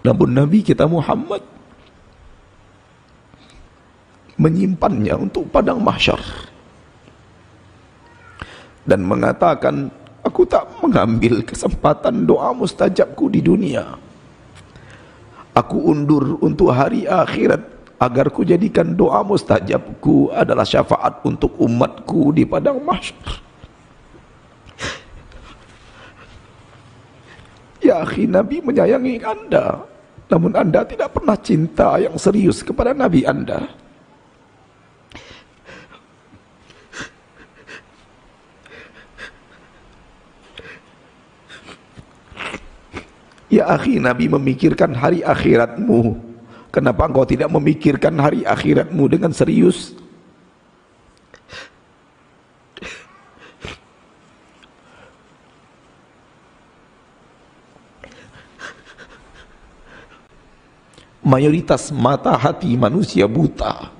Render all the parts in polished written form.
Namun Nabi kita Muhammad menyimpannya untuk padang mahsyar dan mengatakan, aku tak mengambil kesempatan doa mustajabku di dunia, aku undur untuk hari akhirat agar ku jadikan doa mustajabku adalah syafaat untuk umatku di padang mahsyar. Ya akhi, Nabi menyayangi Anda, namun Anda tidak pernah cinta yang serius kepada Nabi Anda. Ya akhi, Nabi memikirkan hari akhiratmu. Kenapa engkau tidak memikirkan hari akhiratmu dengan serius? Mayoritas mata hati manusia buta.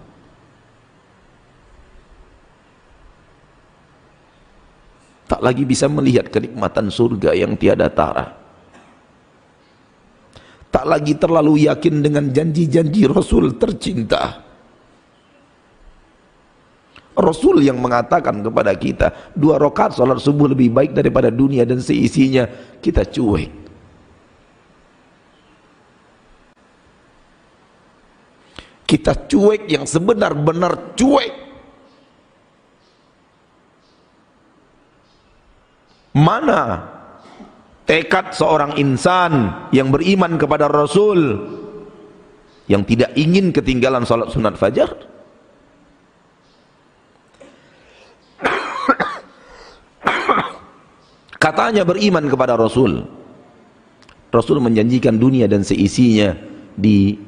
Tak lagi bisa melihat kenikmatan surga yang tiada tara. Tak lagi terlalu yakin dengan janji-janji Rasul tercinta. Rasul yang mengatakan kepada kita 2 rakaat salat subuh lebih baik daripada dunia dan seisinya, kita cuek. Kita cuek yang sebenar-benar cuek. Mana tekad seorang insan yang beriman kepada Rasul yang tidak ingin ketinggalan salat sunat fajar? Katanya beriman kepada Rasul. Rasul menjanjikan dunia dan seisinya di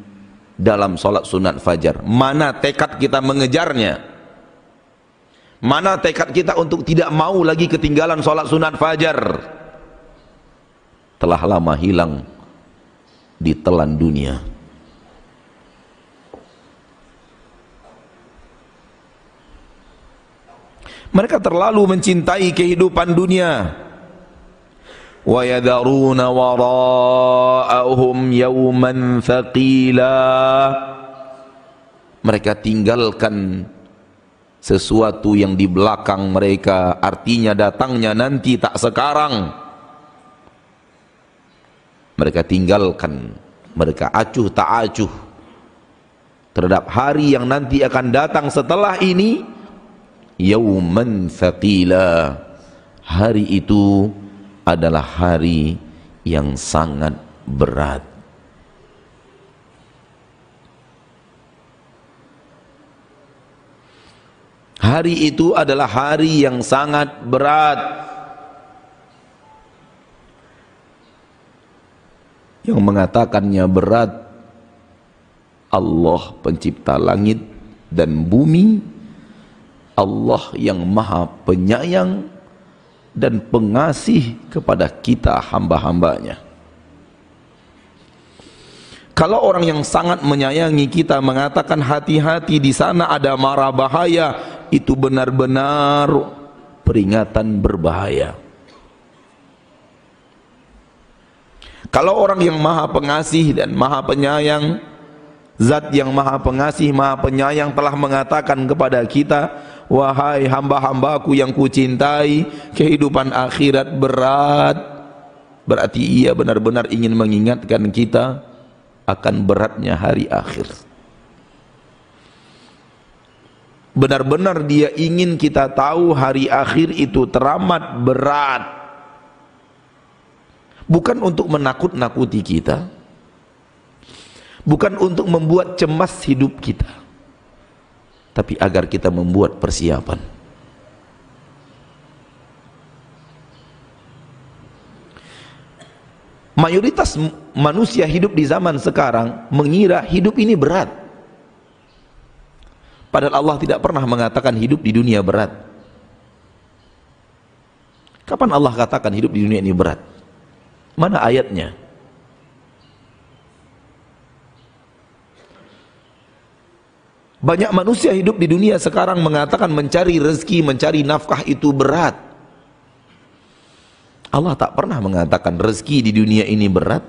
dalam salat sunat fajar. Mana tekad kita mengejarnya? Mana tekad kita untuk tidak mau lagi ketinggalan salat sunat fajar? Telah lama hilang di telan dunia. Mereka terlalu mencintai kehidupan dunia. Wa yadharuna wara'ahum yawman thaqila. Mereka tinggalkan sesuatu yang di belakang mereka, artinya datangnya nanti tak sekarang. Mereka tinggalkan, mereka acuh tak acuh terhadap hari yang nanti akan datang setelah ini. Yauman thaqila. Hari itu adalah hari yang sangat berat. Hari itu adalah hari yang sangat berat. Yang mengatakannya berat Allah pencipta langit dan bumi, Allah yang maha penyayang dan pengasih kepada kita hamba-hambanya. Kalau orang yang sangat menyayangi kita mengatakan hati-hati di sana ada mara bahaya, itu benar-benar peringatan berbahaya. Kalau orang yang maha pengasih dan maha penyayang, zat yang maha pengasih, maha penyayang telah mengatakan kepada kita, wahai hamba-hambaku yang kucintai, kehidupan akhirat berat. Berarti ia benar-benar ingin mengingatkan kita akan beratnya hari akhir. Benar-benar dia ingin kita tahu hari akhir itu teramat berat. Bukan untuk menakut-nakuti kita, bukan untuk membuat cemas hidup kita, tapi agar kita membuat persiapan. Mayoritas manusia hidup di zaman sekarang mengira hidup ini berat, padahal Allah tidak pernah mengatakan hidup di dunia berat. Kapan Allah katakan hidup di dunia ini berat? Mana ayatnya? Banyak manusia hidup di dunia sekarang mengatakan mencari rezeki, mencari nafkah itu berat. Allah tak pernah mengatakan rezeki di dunia ini berat.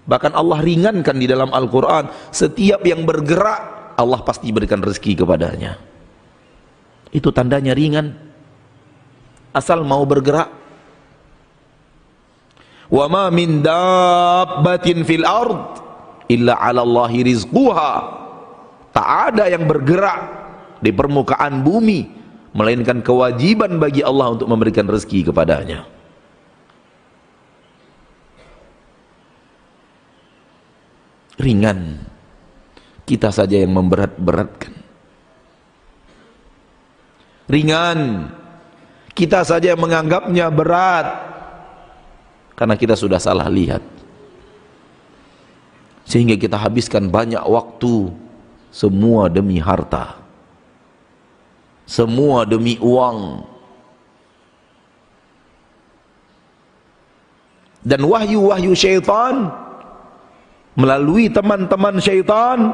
Bahkan Allah ringankan di dalam Al-Quran, setiap yang bergerak Allah pasti berikan rezeki kepadanya. Itu tandanya ringan, asal mau bergerak. Wa ma min dabbatin fil ard illa 'ala Allahi rizquha. Tak ada yang bergerak di permukaan bumi melainkan kewajiban bagi Allah untuk memberikan rezeki kepadanya. Ringan, kita saja yang memberat-beratkan. Ringan, kita saja yang menganggapnya berat karena kita sudah salah lihat, sehingga kita habiskan banyak waktu, semua demi harta, semua demi uang. Dan wahyu-wahyu syaitan melalui teman-teman syaitan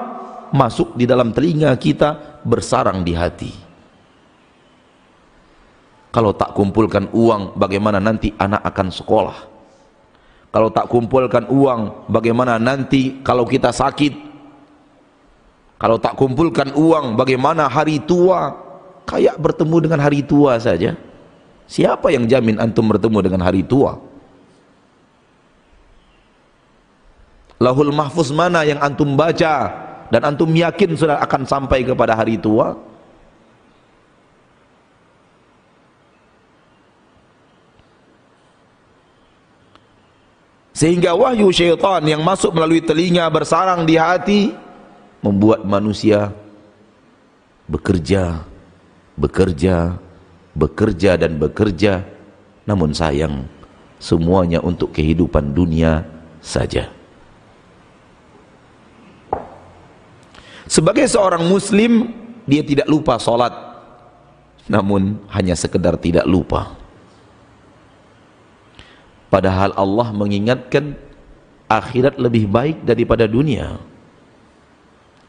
masuk di dalam telinga kita, bersarang di hati. Kalau tak kumpulkan uang, bagaimana nanti anak akan sekolah? Kalau tak kumpulkan uang, bagaimana nanti kalau kita sakit? Kalau tak kumpulkan uang, bagaimana hari tua? Kayak bertemu dengan hari tua saja. Siapa yang jamin antum bertemu dengan hari tua? Lahul Mahfuz mana yang antum baca dan antum yakin sudah akan sampai kepada hari tua? Sehingga wahyu syaitan yang masuk melalui telinga, bersarang di hati, membuat manusia bekerja, bekerja, bekerja dan bekerja, namun sayang semuanya untuk kehidupan dunia saja. Sebagai seorang muslim, dia tidak lupa sholat, namun hanya sekedar tidak lupa. Padahal Allah mengingatkan akhirat lebih baik daripada dunia.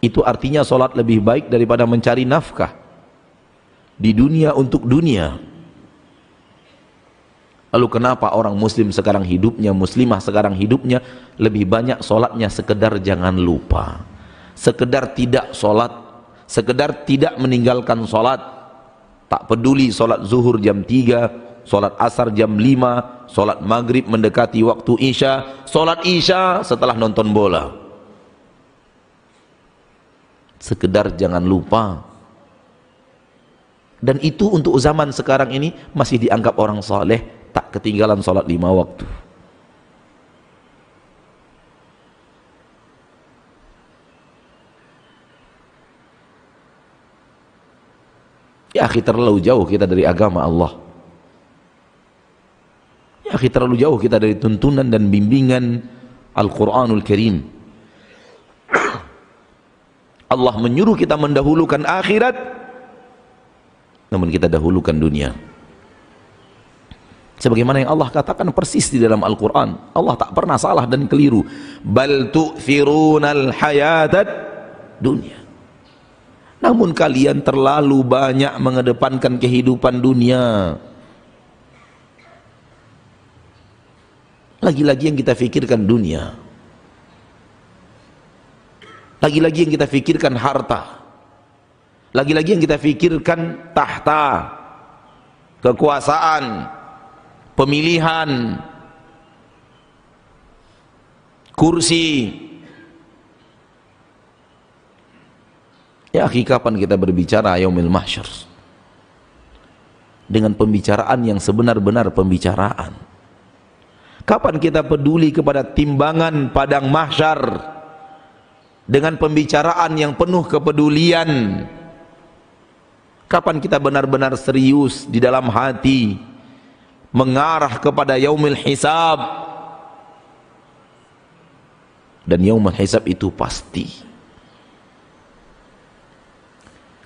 Itu artinya sholat lebih baik daripada mencari nafkah di dunia untuk dunia. Lalu kenapa orang muslim sekarang hidupnya, muslimah sekarang hidupnya lebih banyak sholatnya sekedar jangan lupa, sekedar tidak sholat, sekedar tidak meninggalkan sholat. Tak peduli sholat zuhur jam 3, sholat asar jam 5, sholat maghrib mendekati waktu isya, sholat isya setelah nonton bola. Sekedar jangan lupa. Dan itu untuk zaman sekarang ini masih dianggap orang saleh, tak ketinggalan sholat 5 waktu. Ya akhi, terlalu jauh kita dari agama Allah. Ya akhi, terlalu jauh kita dari tuntunan dan bimbingan Al-Quranul Karim. Allah menyuruh kita mendahulukan akhirat, namun kita dahulukan dunia. Sebagaimana yang Allah katakan persis di dalam Al-Quran. Allah tak pernah salah dan keliru. Bal tu'thirunal hayatat dunia. Namun kalian terlalu banyak mengedepankan kehidupan dunia. Lagi-lagi yang kita fikirkan dunia. Lagi-lagi yang kita fikirkan harta. Lagi-lagi yang kita fikirkan tahta, kekuasaan, pemilihan, kursi. Ya akhi, kapan kita berbicara yaumil mahsyar dengan pembicaraan yang sebenar-benar pembicaraan? Kapan kita peduli kepada timbangan padang mahsyar dengan pembicaraan yang penuh kepedulian? Kapan kita benar-benar serius di dalam hati mengarah kepada yaumil hisab? Dan yaumil hisab itu pasti.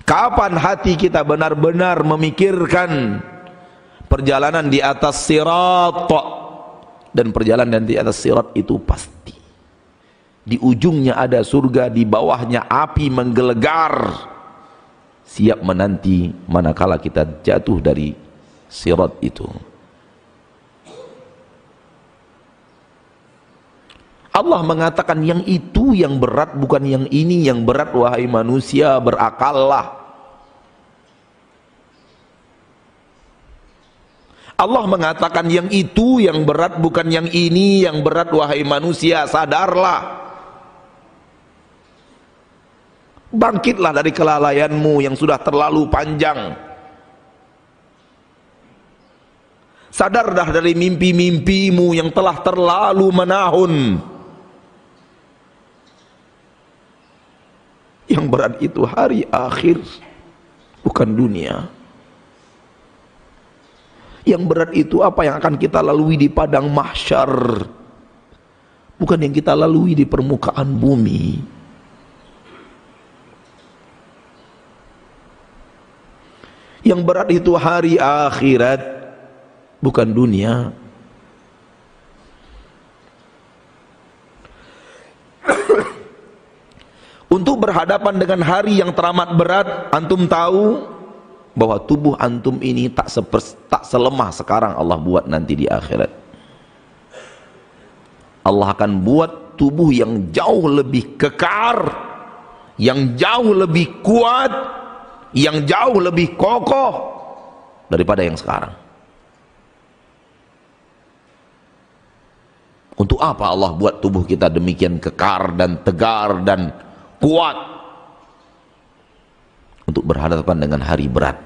Kapan hati kita benar-benar memikirkan perjalanan di atas sirat? Dan perjalanan di atas sirat itu pasti. Di ujungnya ada surga, di bawahnya api menggelegar, siap menanti manakala kita jatuh dari sirat itu. Allah mengatakan yang itu yang berat, bukan yang ini yang berat. Wahai manusia, berakallah. Allah mengatakan yang itu yang berat, bukan yang ini yang berat. Wahai manusia, sadarlah. Bangkitlah dari kelalaianmu yang sudah terlalu panjang. Sadarlah dari mimpi-mimpimu yang telah terlalu menahun. Yang berat itu hari akhir, bukan dunia. Yang berat itu apa yang akan kita lalui di padang mahsyar, bukan yang kita lalui di permukaan bumi. Yang berat itu hari akhirat, bukan dunia. Untuk berhadapan dengan hari yang teramat berat, antum tahu bahwa tubuh antum ini tak selemah sekarang Allah buat nanti di akhirat. Allah akan buat tubuh yang jauh lebih kekar, yang jauh lebih kuat, yang jauh lebih kokoh daripada yang sekarang. Untuk apa Allah buat tubuh kita demikian kekar dan tegar dan kuat? Untuk berhadapan dengan hari berat.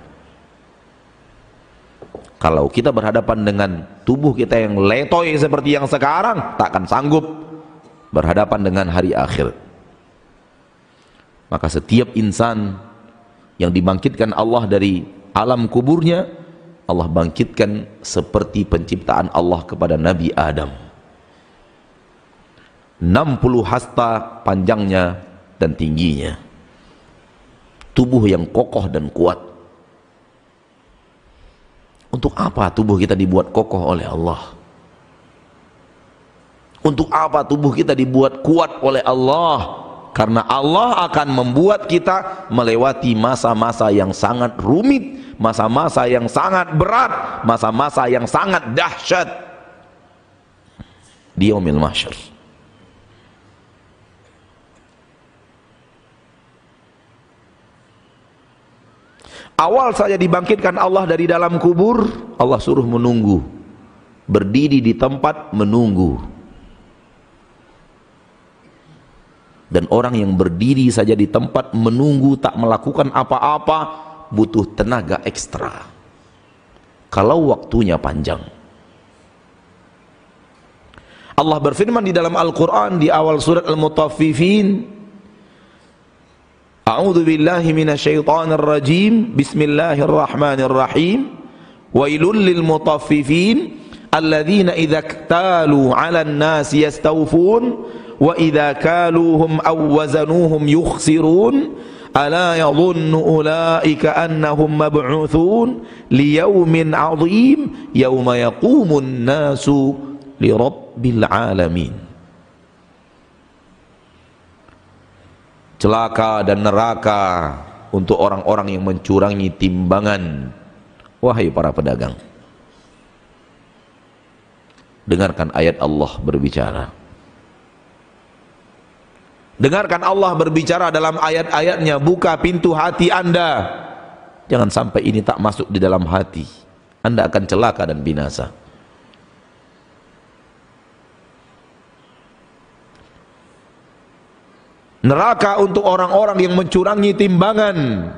Kalau kita berhadapan dengan tubuh kita yang letoy seperti yang sekarang, tak akan sanggup berhadapan dengan hari akhir. Maka setiap insan yang dibangkitkan Allah dari alam kuburnya, Allah bangkitkan seperti penciptaan Allah kepada Nabi Adam. 60 hasta panjangnya dan tingginya. Tubuh yang kokoh dan kuat. Untuk apa tubuh kita dibuat kokoh oleh Allah? Untuk apa tubuh kita dibuat kuat oleh Allah? Karena Allah akan membuat kita melewati masa-masa yang sangat rumit, masa-masa yang sangat berat, masa-masa yang sangat dahsyat di yaumil mahsyar. Awal saja dibangkitkan Allah dari dalam kubur, Allah suruh menunggu, berdiri di tempat menunggu. Dan orang yang berdiri saja di tempat menunggu tak melakukan apa-apa butuh tenaga ekstra kalau waktunya panjang. Allah berfirman di dalam Al-Quran di awal surat Al-Mutaffifin, A'udzu billahi minasyaitonir rajim. Bismillahirrahmanirrahim. Wailul lil mutaffifin alladzina idza iktalu 'alan nasi yastawfun wa idza kaluhum aw wazanuhum yukhsirun ala yadhunnu ulaika annahum mab'utsun liyaumin 'adzim yauma yaqumun nasu lirabbil alamin. Celaka dan neraka untuk orang-orang yang mencurangi timbangan. Wahai para pedagang, dengarkan ayat Allah berbicara. Dengarkan Allah berbicara dalam ayat-ayatnya. Buka pintu hati Anda. Jangan sampai ini tak masuk di dalam hati. Anda akan celaka dan binasa. Neraka untuk orang-orang yang mencurangi timbangan.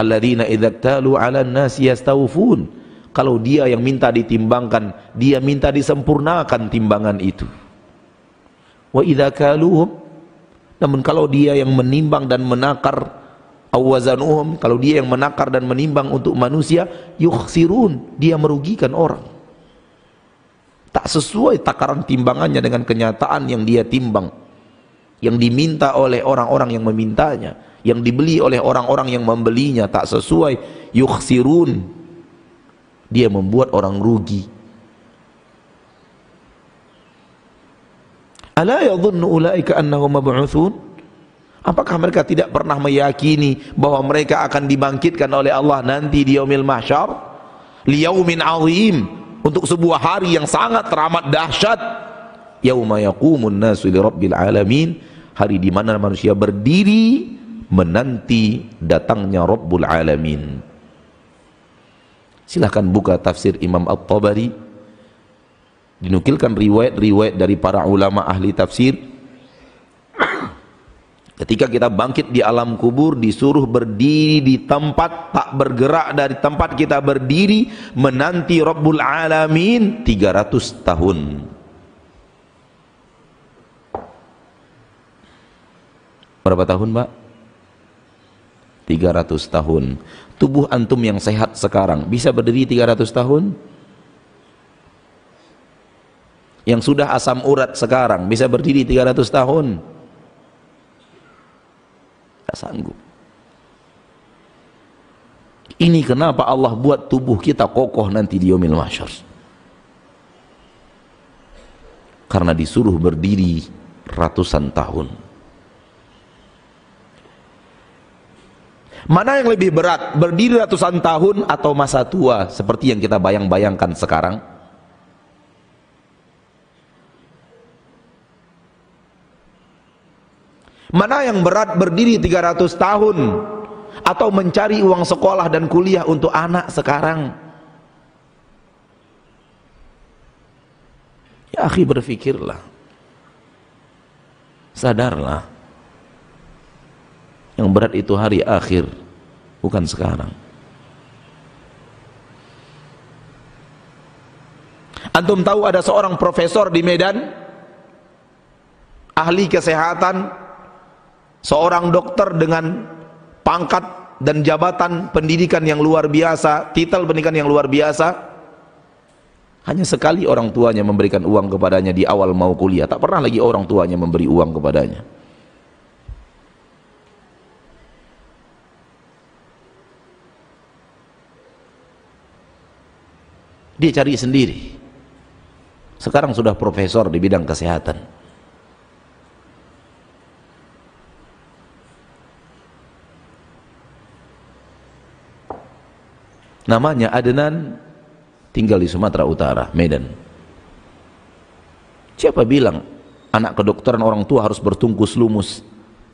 Alladzina idza iktalu 'alan nasi yastawfun. Kalau dia yang minta ditimbangkan, dia minta disempurnakan timbangan itu. Wa idza kaluhum, namun kalau dia yang menimbang dan menakar, awazanuhum, kalau dia yang menakar dan menimbang untuk manusia, yukhsirun, dia merugikan orang. Tak sesuai takaran timbangannya dengan kenyataan yang dia timbang, yang diminta oleh orang-orang yang memintanya, yang dibeli oleh orang-orang yang membelinya, tak sesuai. Yukhsirun, dia membuat orang rugi. Ala yadhunnu ulaika annahum mab'utsun? Apakah mereka tidak pernah meyakini bahwa mereka akan dibangkitkan oleh Allah nanti di yaumil mahsyar? Liyaumin 'adzim, untuk sebuah hari yang sangat teramat dahsyat. yauma yaqumun nasu li rabbil alamin, hari di mana manusia berdiri menanti datangnya Rabbul Alamin. Silahkan buka tafsir Imam At-Tabari, dinukilkan riwayat-riwayat dari para ulama ahli tafsir. Ketika kita bangkit di alam kubur, disuruh berdiri di tempat, tak bergerak dari tempat kita berdiri, menanti Rabbul Alamin 300 tahun. Berapa tahun, Pak? 300 tahun. Tubuh antum yang sehat sekarang bisa berdiri 300 tahun? Yang sudah asam urat sekarang bisa berdiri 300 tahun? Tak sanggup. Ini kenapa Allah buat tubuh kita kokoh nanti di yaumil mahsyar. Karena disuruh berdiri ratusan tahun. Mana yang lebih berat, berdiri ratusan tahun atau masa tua seperti yang kita bayang-bayangkan sekarang? Mana yang berat, berdiri 300 tahun atau mencari uang sekolah dan kuliah untuk anak sekarang? Ya akhi, berfikirlah, sadarlah, yang berat itu hari akhir, bukan sekarang. Antum tahu ada seorang profesor di Medan, ahli kesehatan, seorang dokter dengan pangkat dan jabatan pendidikan yang luar biasa, titel pendidikan yang luar biasa. Hanya sekali orang tuanya memberikan uang kepadanya di awal mau kuliah, tak pernah lagi orang tuanya memberi uang kepadanya. Dia cari sendiri. Sekarang sudah profesor di bidang kesehatan. Namanya Adnan, tinggal di Sumatera Utara, Medan. Siapa bilang anak kedokteran orang tua harus bertungkus lumus?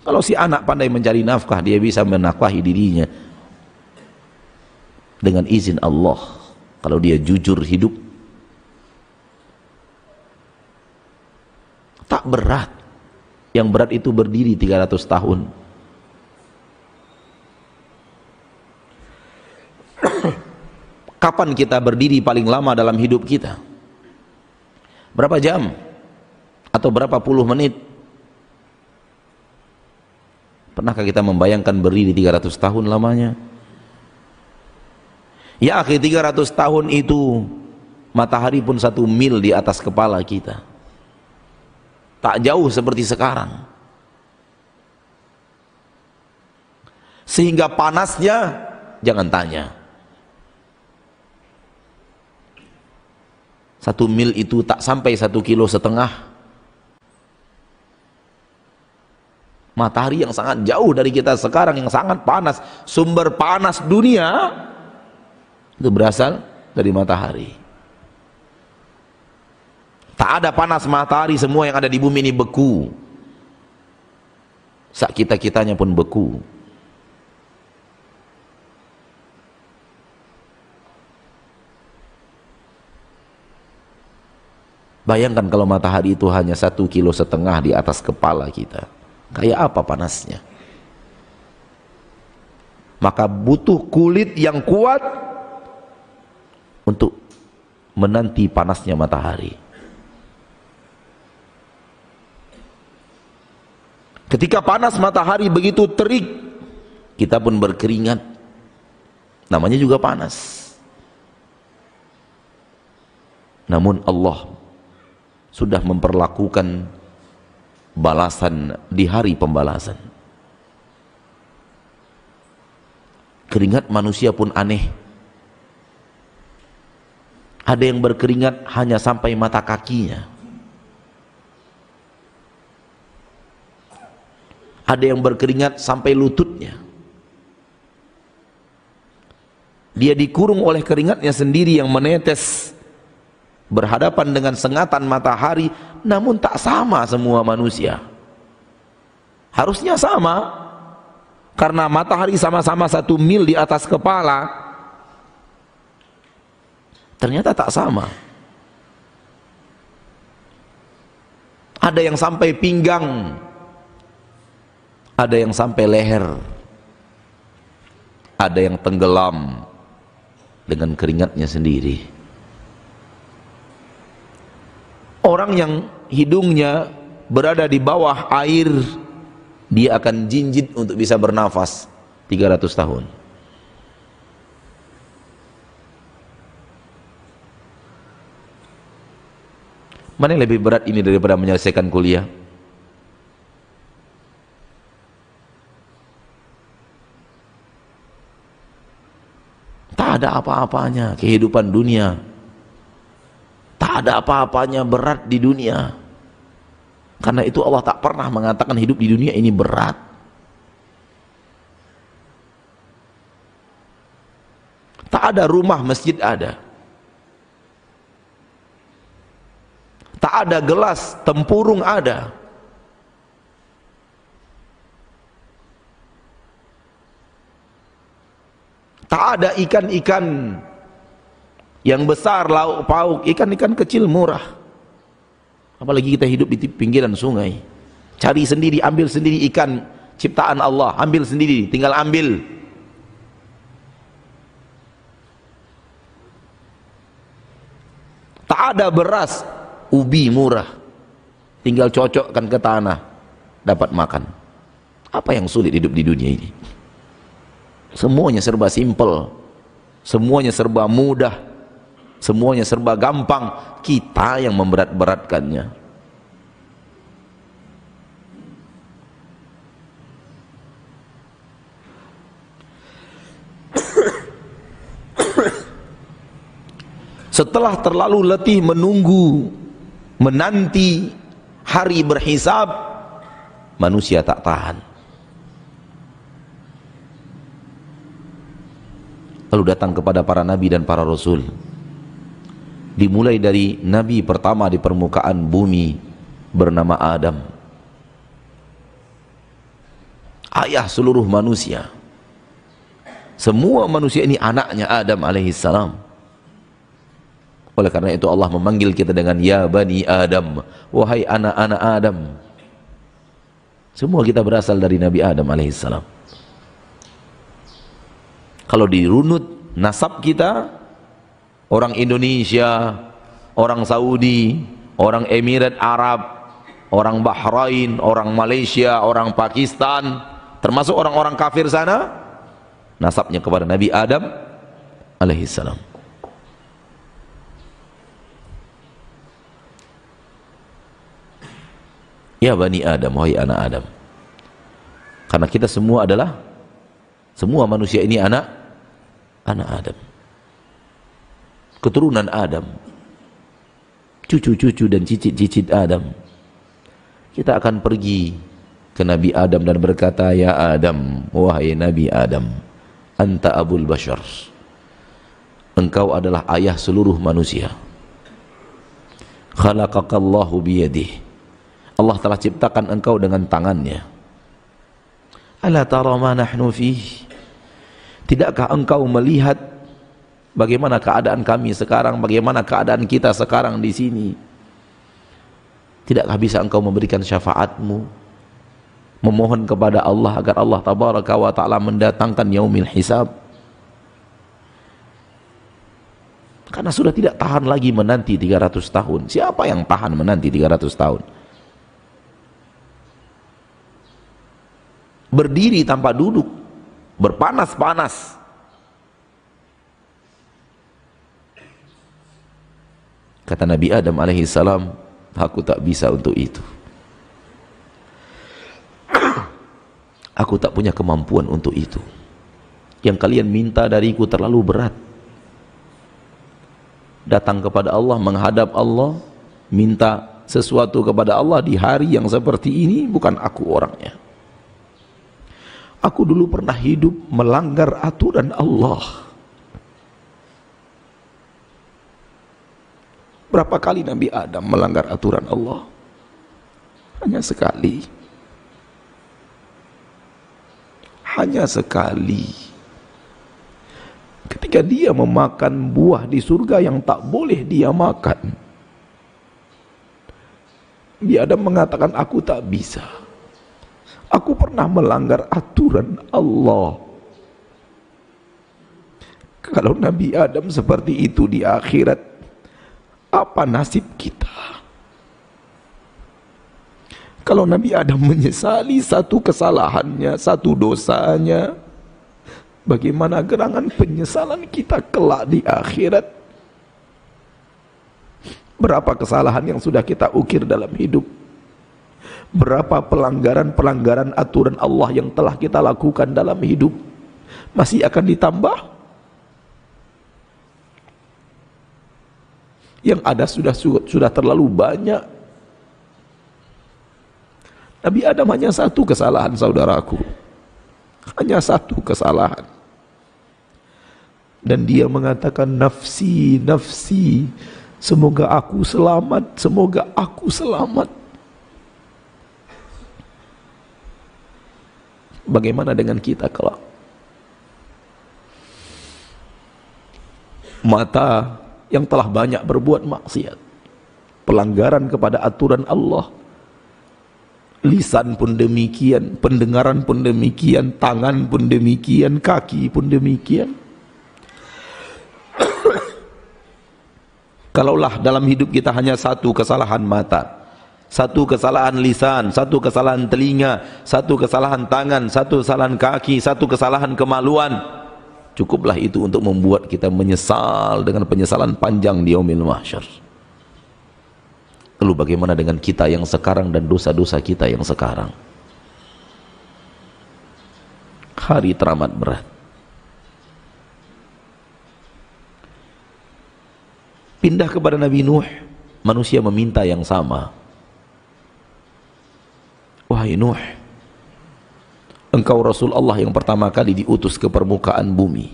Kalau si anak pandai mencari nafkah, dia bisa menafkahi dirinya dengan izin Allah. Kalau dia jujur hidup, tak berat. Yang berat itu berdiri 300 tahun. Kapan kita berdiri paling lama dalam hidup kita? Berapa jam? Atau berapa puluh menit? Pernahkah kita membayangkan berdiri 300 tahun lamanya? Ya akhi, 300 tahun itu matahari pun 1 mil di atas kepala kita. Tak jauh seperti sekarang. Sehingga panasnya jangan tanya. 1 mil itu tak sampai 1,5 kilo. Matahari yang sangat jauh dari kita sekarang, yang sangat panas. Sumber panas dunia itu berasal dari matahari. Tak ada panas matahari, semua yang ada di bumi ini beku. Sak kita-kitanya pun beku. Bayangkan kalau matahari itu hanya 1,5 kilo di atas kepala kita, kayak apa panasnya? Maka butuh kulit yang kuat untuk menanti panasnya matahari. Ketika panas matahari begitu terik, kita pun berkeringat, namanya juga panas. Namun Allah sudah memperlakukan balasan di hari pembalasan. Keringat manusia pun aneh. Ada yang berkeringat hanya sampai mata kakinya. Ada yang berkeringat sampai lututnya. Dia dikurung oleh keringatnya sendiri yang menetes berhadapan dengan sengatan matahari, namun tak sama semua manusia. Harusnya sama, karena matahari sama-sama 1 mil di atas kepala, ternyata tak sama. Ada yang sampai pinggang, ada yang sampai leher, ada yang tenggelam dengan keringatnya sendiri. Orang yang hidungnya berada di bawah air, dia akan jinjit untuk bisa bernafas 300 tahun. Mana yang lebih berat ini daripada menyelesaikan kuliah? Tak ada apa-apanya kehidupan dunia. Tak ada apa-apanya berat di dunia. Karena itu Allah tak pernah mengatakan hidup di dunia ini berat. Tak ada rumah, masjid ada. Tak ada gelas, tempurung ada. Tak ada ikan-ikan yang besar, lauk pauk, ikan-ikan kecil murah. Apalagi kita hidup di pinggiran sungai. Cari sendiri, ambil sendiri ikan ciptaan Allah, ambil sendiri, tinggal ambil. Tak ada beras, ubi murah, tinggal cocokkan ke tanah, dapat makan. Apa yang sulit hidup di dunia ini? Semuanya serba simpel, semuanya serba mudah, semuanya serba gampang. Kita yang memberat-beratkannya. Setelah terlalu letih menunggu, menanti hari berhisab, manusia tak tahan. Lalu datang kepada para nabi dan para rasul. Dimulai dari nabi pertama di permukaan bumi bernama Adam, ayah seluruh manusia. Semua manusia ini anaknya Adam alaihissalam. Oleh karena itu Allah memanggil kita dengan ya bani Adam, wahai anak-anak Adam. Semua kita berasal dari Nabi Adam alaihissalam. Kalau dirunut nasab kita, orang Indonesia, orang Saudi, orang Emirat Arab, orang Bahrain, orang Malaysia, orang Pakistan, termasuk orang-orang kafir sana, nasabnya kepada Nabi Adam alaihissalam. Ya bani Adam, wahai anak Adam. Karena kita semua adalah, semua manusia ini anak Adam, keturunan Adam, cucu-cucu dan cicit-cicit Adam. Kita akan pergi ke Nabi Adam dan berkata, ya Adam, wahai Nabi Adam, anta abul bashar, engkau adalah ayah seluruh manusia. Khalaqakallahu biyadih, Allah telah ciptakan engkau dengan tangannya. Ala tara ma nahnu fih, tidakkah engkau melihat bagaimana keadaan kami sekarang, bagaimana keadaan kita sekarang di sini? Tidakkah bisa engkau memberikan syafaatmu, memohon kepada Allah agar Allah tabaraka wa ta'ala mendatangkan yaumil hisab? Karena sudah tidak tahan lagi menanti 300 tahun. Siapa yang tahan menanti 300 tahun? Berdiri tanpa duduk, berpanas-panas. Kata Nabi Adam alaihissalam, aku tak bisa untuk itu. Aku tak punya kemampuan untuk itu. Yang kalian minta dariku terlalu berat. Datang kepada Allah, menghadap Allah, minta sesuatu kepada Allah di hari yang seperti ini, bukan aku orangnya. Aku dulu pernah hidup melanggar aturan Allah. Berapa kali Nabi Adam melanggar aturan Allah? Hanya sekali. Hanya sekali. Ketika dia memakan buah di surga yang tak boleh dia makan, Nabi Adam mengatakan, aku tak bisa. Aku pernah melanggar aturan Allah. Kalau Nabi Adam seperti itu di akhirat, apa nasib kita? Kalau Nabi Adam menyesali satu kesalahannya, satu dosanya, bagaimana gerangan penyesalan kita kelak di akhirat? Berapa kesalahan yang sudah kita ukir dalam hidup? Berapa pelanggaran-pelanggaran aturan Allah yang telah kita lakukan dalam hidup? Masih akan ditambah? Yang ada sudah terlalu banyak. Nabi Adam hanya satu kesalahan, saudaraku. Hanya satu kesalahan. Dan dia mengatakan, nafsi, nafsi, semoga aku selamat, semoga aku selamat. Bagaimana dengan kita kelak? Mata yang telah banyak berbuat maksiat, pelanggaran kepada aturan Allah, lisan pun demikian, pendengaran pun demikian, tangan pun demikian, kaki pun demikian. Kalaulah dalam hidup kita hanya satu kesalahan mata, satu kesalahan lisan, satu kesalahan telinga, satu kesalahan tangan, satu kesalahan kaki, satu kesalahan kemaluan, cukuplah itu untuk membuat kita menyesal dengan penyesalan panjang di yaumil mahsyar. Lalu bagaimana dengan kita yang sekarang dan dosa-dosa kita yang sekarang? Hari teramat berat. Pindah kepada Nabi Nuh, manusia meminta yang sama. Wahai Nuh, engkau Rasul Allah yang pertama kali diutus ke permukaan bumi.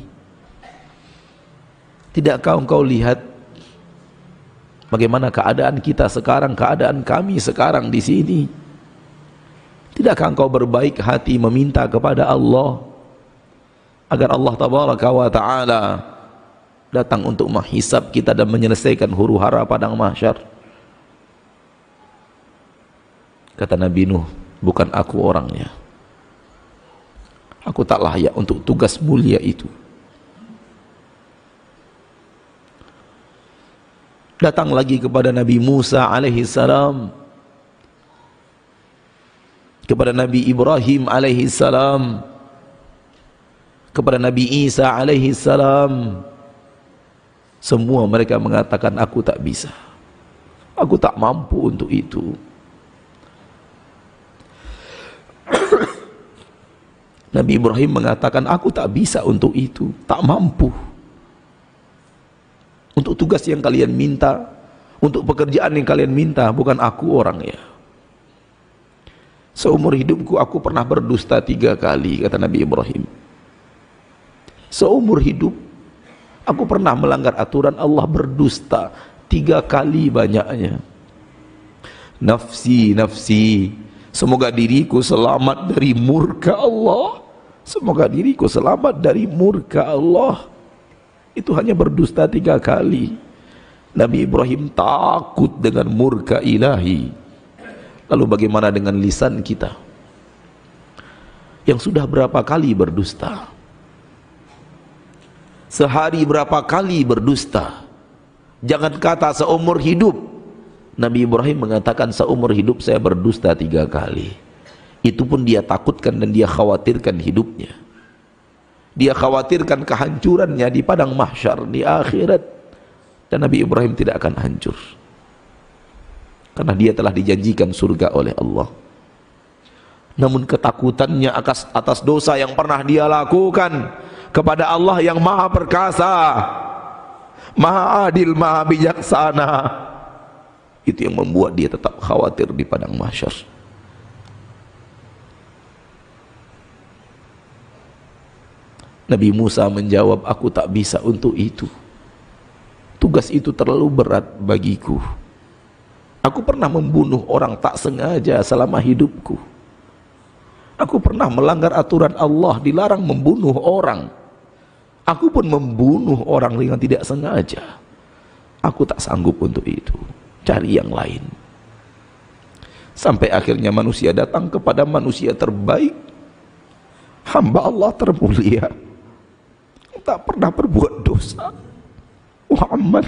Tidakkah engkau lihat bagaimana keadaan kita sekarang, keadaan kami sekarang di sini? Tidakkah engkau berbaik hati meminta kepada Allah agar Allah tabaraka wa ta'ala datang untuk menghisab kita dan menyelesaikan huru-hara padang mahsyar? Kata Nabi Nuh, bukan aku orangnya. Aku tak layak untuk tugas mulia itu. Datang lagi kepada Nabi Musa alaihi salam, kepada Nabi Ibrahim alaihi salam, kepada Nabi Isa alaihi salam. Semua mereka mengatakan, aku tak bisa, aku tak mampu untuk itu. Nabi Ibrahim mengatakan, aku tak bisa untuk itu, tak mampu. Untuk tugas yang kalian minta, untuk pekerjaan yang kalian minta, bukan aku orangnya. Seumur hidupku aku pernah berdusta 3 kali, kata Nabi Ibrahim. Seumur hidup aku pernah melanggar aturan Allah, berdusta 3 kali banyaknya. Nafsi, nafsi, semoga diriku selamat dari murka Allah. Semoga diriku selamat dari murka Allah. Itu hanya berdusta 3 kali. Nabi Ibrahim takut dengan murka ilahi. Lalu bagaimana dengan lisan kita yang sudah berapa kali berdusta? Sehari berapa kali berdusta? Jangan kata seumur hidup. Nabi Ibrahim mengatakan, seumur hidup saya berdusta 3 kali. Itu pun dia takutkan dan dia khawatirkan hidupnya. Dia khawatirkan kehancurannya di padang mahsyar, di akhirat. Dan Nabi Ibrahim tidak akan hancur, karena dia telah dijanjikan surga oleh Allah. Namun ketakutannya atas dosa yang pernah dia lakukan kepada Allah yang maha perkasa, maha adil, maha bijaksana, itu yang membuat dia tetap khawatir di padang mahsyar. Nabi Musa menjawab, aku tak bisa untuk itu. Tugas itu terlalu berat bagiku. Aku pernah membunuh orang tak sengaja selama hidupku. Aku pernah melanggar aturan Allah, dilarang membunuh orang. Aku pun membunuh orang dengan tidak sengaja. Aku tak sanggup untuk itu. Cari yang lain. Sampai akhirnya manusia datang kepada manusia terbaik, hamba Allah termulia, tak pernah berbuat dosa, Muhammad.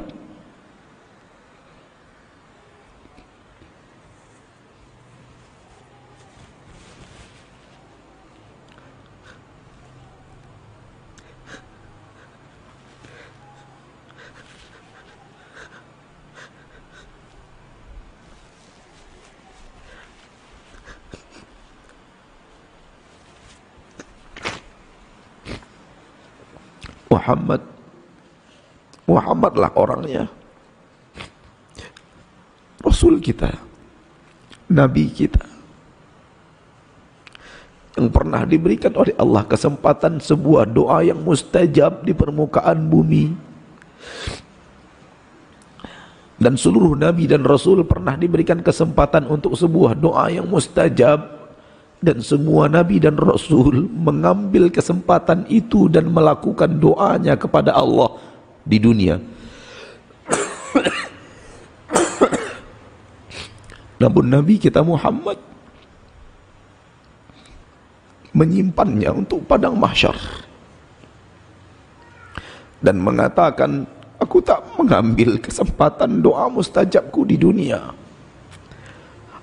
Muhammadlah orangnya, Rasul kita, Nabi kita, yang pernah diberikan oleh Allah kesempatan sebuah doa yang mustajab di permukaan bumi. Dan seluruh Nabi dan Rasul pernah diberikan kesempatan untuk sebuah doa yang mustajab. Dan semua Nabi dan Rasul mengambil kesempatan itu dan melakukan doanya kepada Allah di dunia. Namun Nabi kita Muhammad menyimpannya untuk padang mahsyar dan mengatakan, aku tak mengambil kesempatan doa mustajabku di dunia.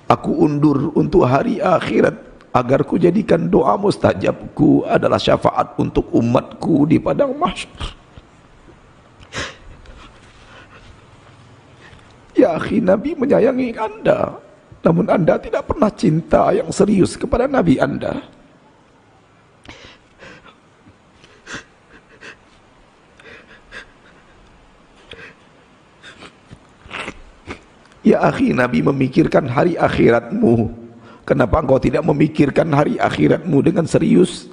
Aku undur untuk hari akhirat, agar ku jadikan doa mustajabku adalah syafaat untuk umatku di padang mahsyar. Ya akhi, Nabi menyayangi Anda, namun Anda tidak pernah cinta yang serius kepada Nabi Anda. Ya akhi, Nabi memikirkan hari akhiratmu. Kenapa engkau tidak memikirkan hari akhiratmu dengan serius?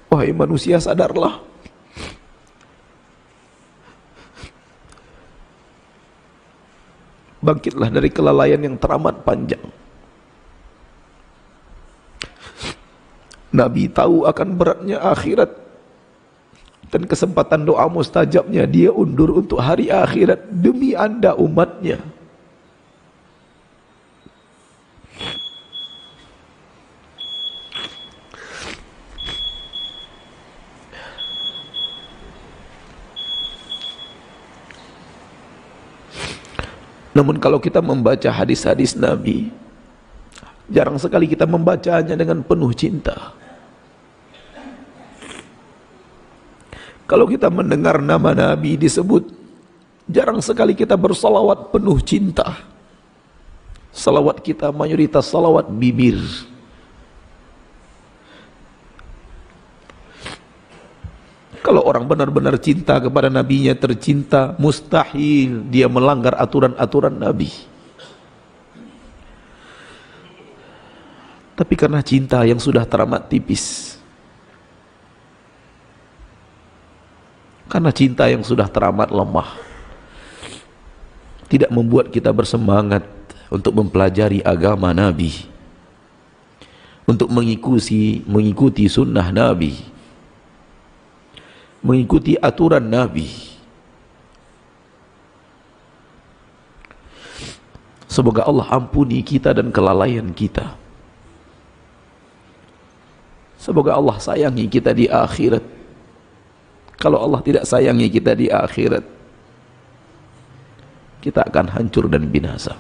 Wahai manusia, sadarlah. Bangkitlah dari kelalaian yang teramat panjang. Nabi tahu akan beratnya akhirat, dan kesempatan doa mustajabnya dia undur untuk hari akhirat demi Anda umatnya. Namun kalau kita membaca hadis-hadis Nabi, jarang sekali kita membacanya dengan penuh cinta. Kalau kita mendengar nama Nabi disebut, jarang sekali kita bersalawat penuh cinta. Salawat kita mayoritas salawat bibir. Kalau orang benar-benar cinta kepada nabinya, tercinta, mustahil dia melanggar aturan-aturan Nabi. Tapi karena cinta yang sudah teramat tipis, karena cinta yang sudah teramat lemah, tidak membuat kita bersemangat untuk mempelajari agama Nabi, untuk mengikuti sunnah Nabi, mengikuti aturan Nabi. Semoga Allah ampuni kita dan kelalaian kita. Semoga Allah sayangi kita di akhirat. Kalau Allah tidak sayangi kita di akhirat, kita akan hancur dan binasa.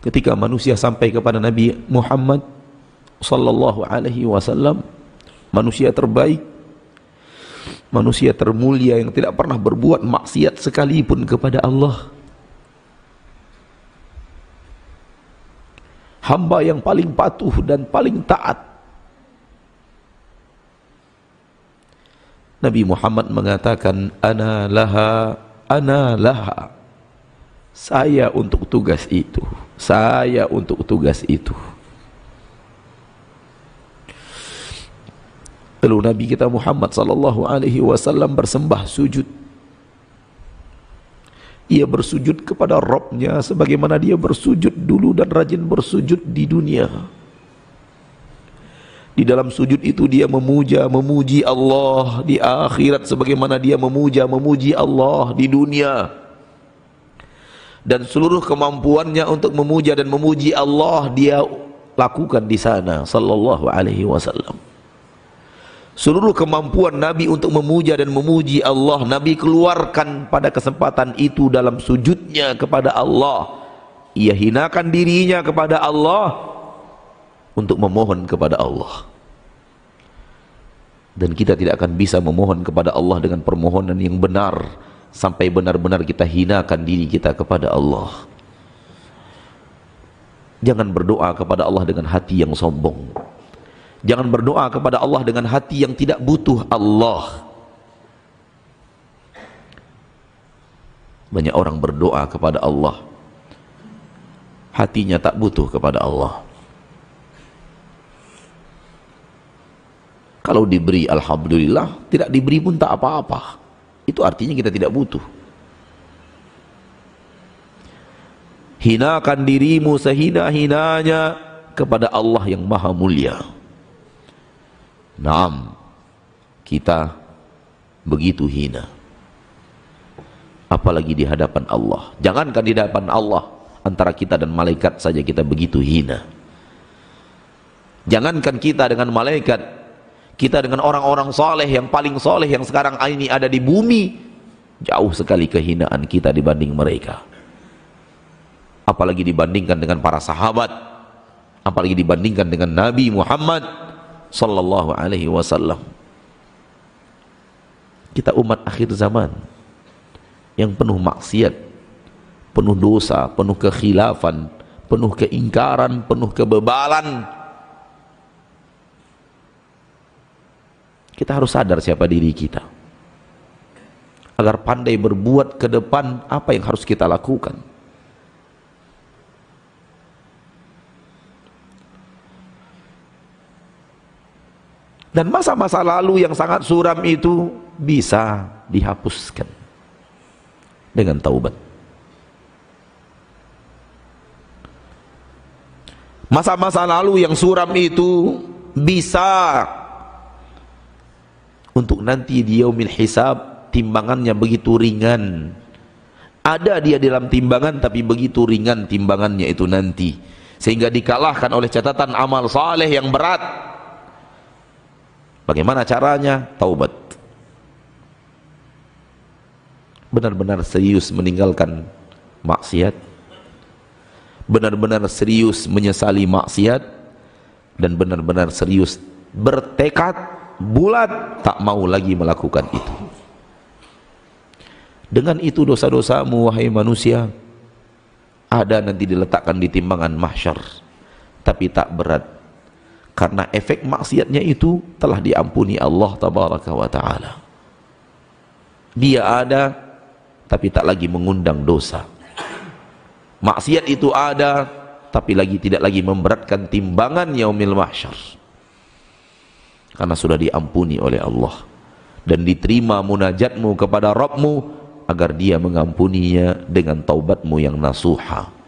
Ketika manusia sampai kepada Nabi Muhammad sallallahu alaihi wasallam, manusia terbaik, manusia termulia yang tidak pernah berbuat maksiat sekalipun kepada Allah, hamba yang paling patuh dan paling taat. Nabi Muhammad mengatakan, ana laha, ana laha. Saya untuk tugas itu, saya untuk tugas itu. Lalu Nabi kita Muhammad sallallahu alaihi wasallam bersembah sujud. Ia bersujud kepada Rabb-Nya sebagaimana dia bersujud dulu dan rajin bersujud di dunia. Di dalam sujud itu dia memuji Allah di akhirat sebagaimana dia memuji Allah di dunia. Dan seluruh kemampuannya untuk memuja dan memuji Allah dia lakukan di sana sallallahu alaihi wasallam. Seluruh kemampuan Nabi untuk memuja dan memuji Allah Nabi keluarkan pada kesempatan itu dalam sujudnya kepada Allah. Ia hinakan dirinya kepada Allah untuk memohon kepada Allah. Dan kita tidak akan bisa memohon kepada Allah dengan permohonan yang benar sampai benar-benar kita hinakan diri kita kepada Allah. Jangan berdoa kepada Allah dengan hati yang sombong. Jangan berdoa kepada Allah dengan hati yang tidak butuh Allah. Banyak orang berdoa kepada Allah, hatinya tak butuh kepada Allah. Kalau diberi alhamdulillah, tidak diberi pun tak apa-apa. Itu artinya kita tidak butuh. Hinakan dirimu sehina-hinanya kepada Allah yang maha mulia. Naam, kita begitu hina. Apalagi di hadapan Allah. Jangankan di hadapan Allah, antara kita dan malaikat saja kita begitu hina. Jangankan kita dengan malaikat, kita dengan orang-orang soleh yang paling soleh yang sekarang ini ada di bumi, jauh sekali kehinaan kita dibanding mereka. Apalagi dibandingkan dengan para sahabat, apalagi dibandingkan dengan Nabi Muhammad sallallahu alaihi wasallam. Kita umat akhir zaman yang penuh maksiat, penuh dosa, penuh kekhilafan, penuh keingkaran, penuh kebebalan. Kita harus sadar siapa diri kita, agar pandai berbuat ke depan apa yang harus kita lakukan. Dan masa-masa lalu yang sangat suram itu bisa dihapuskan dengan taubat. Masa-masa lalu yang suram itu bisa untuk nanti di yaumil hisab timbangannya begitu ringan. Ada dia dalam timbangan tapi begitu ringan timbangannya itu nanti, sehingga dikalahkan oleh catatan amal saleh yang berat. Bagaimana caranya? Taubat. Benar-benar serius meninggalkan maksiat, benar-benar serius menyesali maksiat, dan benar-benar serius bertekad bulat tak mau lagi melakukan itu. Dengan itu dosa-dosamu wahai manusia ada nanti diletakkan di timbangan mahsyar, tapi tak berat. Karena efek maksiatnya itu telah diampuni Allah tabaraka wa ta'ala. Dia ada tapi tak lagi mengundang dosa. Maksiat itu ada tapi tidak lagi memberatkan timbangan yaumil mahsyar. Karena sudah diampuni oleh Allah dan diterima munajatmu kepada Rabbmu agar dia mengampuninya dengan taubatmu yang nasuha.